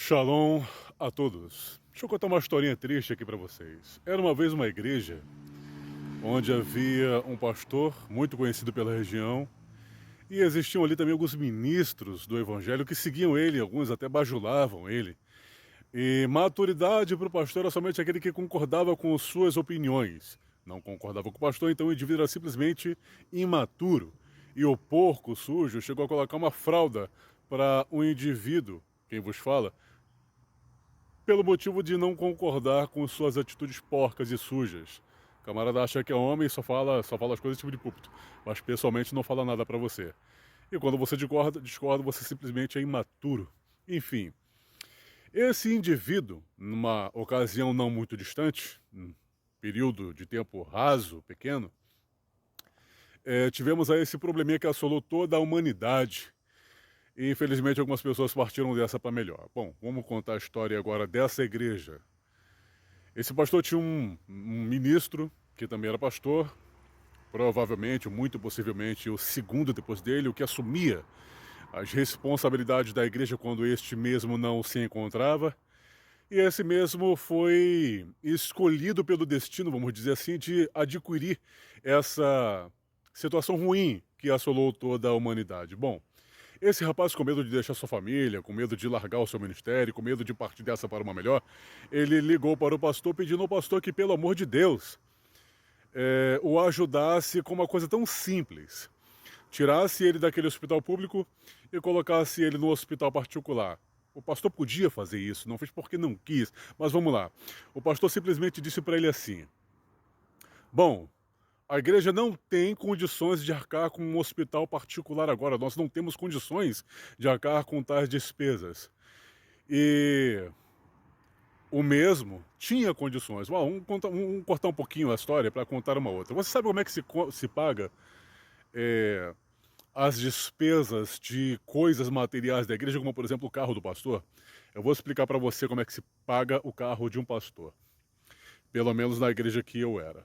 Shalom a todos. Deixa eu contar uma historinha triste aqui para vocês. Era uma vez uma igreja onde havia um pastor muito conhecido pela região e existiam ali também alguns ministros do evangelho que seguiam ele, alguns até bajulavam ele. E maturidade para o pastor era somente aquele que concordava com suas opiniões. Não concordava com o pastor, então o indivíduo era simplesmente imaturo. E o porco sujo chegou a colocar uma fralda para o indivíduo, quem vos fala, pelo motivo de não concordar com suas atitudes porcas e sujas. O camarada acha que é homem e só fala as coisas tipo de púlpito, mas pessoalmente não fala nada para você. E quando você discorda, você simplesmente é imaturo. Enfim, esse indivíduo, numa ocasião não muito distante, um período de tempo raso, pequeno, tivemos aí esse probleminha que assolou toda a humanidade. E infelizmente algumas pessoas partiram dessa para melhor. Bom, vamos contar a história agora dessa igreja. Esse pastor tinha um ministro, que também era pastor, provavelmente, muito possivelmente, o segundo depois dele, o que assumia as responsabilidades da igreja quando este mesmo não se encontrava. E esse mesmo foi escolhido pelo destino, vamos dizer assim, de adquirir essa situação ruim que assolou toda a humanidade. Bom, esse rapaz, com medo de deixar sua família, com medo de largar o seu ministério, com medo de partir dessa para uma melhor, ele ligou para o pastor pedindo ao pastor que, pelo amor de Deus, o ajudasse com uma coisa tão simples. Tirasse ele daquele hospital público e colocasse ele no hospital particular. O pastor podia fazer isso, não fez porque não quis, mas vamos lá. O pastor simplesmente disse para ele assim: bom, a igreja não tem condições de arcar com um hospital particular agora. Nós não temos condições de arcar com tais despesas. E o mesmo tinha condições. Vamos cortar um pouquinho a história para contar uma outra. Você sabe como é que se paga as despesas de coisas materiais da igreja, como por exemplo o carro do pastor? Eu vou explicar para você como é que se paga o carro de um pastor. Pelo menos na igreja que eu era.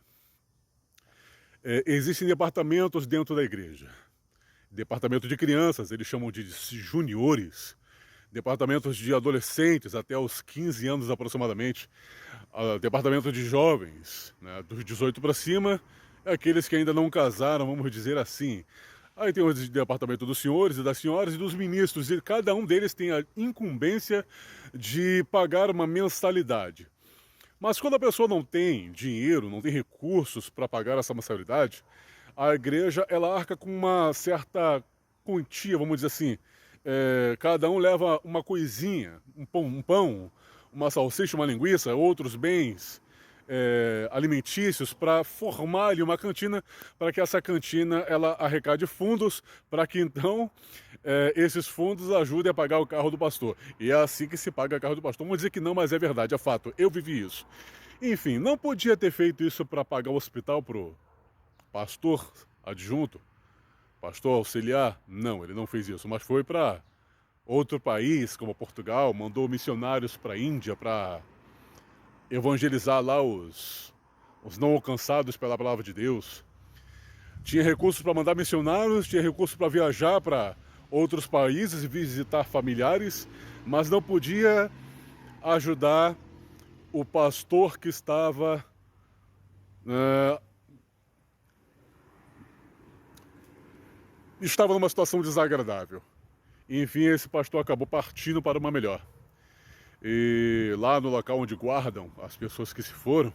Existem departamentos dentro da igreja. Departamento de crianças, eles chamam de juniores. Departamentos de adolescentes, até os 15 anos aproximadamente. Departamento de jovens, né, dos 18 para cima, aqueles que ainda não casaram, vamos dizer assim. Aí tem o departamento dos senhores e das senhoras e dos ministros, e cada um deles tem a incumbência de pagar uma mensalidade. Mas quando a pessoa não tem dinheiro, não tem recursos para pagar essa mensalidade, a igreja ela arca com uma certa quantia, vamos dizer assim. Cada um leva uma coisinha, um pão, uma salsicha, uma linguiça, outros bens alimentícios para formar ali uma cantina, para que essa cantina ela arrecade fundos, para que então esses fundos ajudem a pagar o carro do pastor. E é assim que se paga o carro do pastor. Vamos dizer que não, mas é verdade, é fato. Eu vivi isso. Enfim, não podia ter feito isso para pagar o hospital pro pastor adjunto, pastor auxiliar? Não, ele não fez isso, mas foi para outro país, como Portugal, mandou missionários para a Índia para evangelizar lá os não alcançados pela palavra de Deus. Tinha recursos para mandar missionários, tinha recursos para viajar para outros países e visitar familiares, mas não podia ajudar o pastor que estava numa situação desagradável. Enfim, esse pastor acabou partindo para uma melhor. E lá no local onde guardam as pessoas que se foram,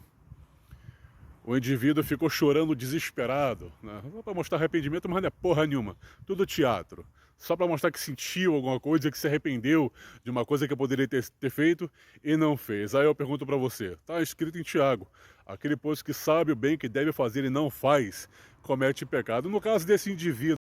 o indivíduo ficou chorando desesperado, né? Só para mostrar arrependimento, mas não é porra nenhuma. Tudo teatro. Só para mostrar que sentiu alguma coisa, que se arrependeu de uma coisa que poderia ter feito e não fez. Aí eu pergunto para você, está escrito em Tiago, aquele pois que sabe o bem que deve fazer e não faz, comete pecado. No caso desse indivíduo,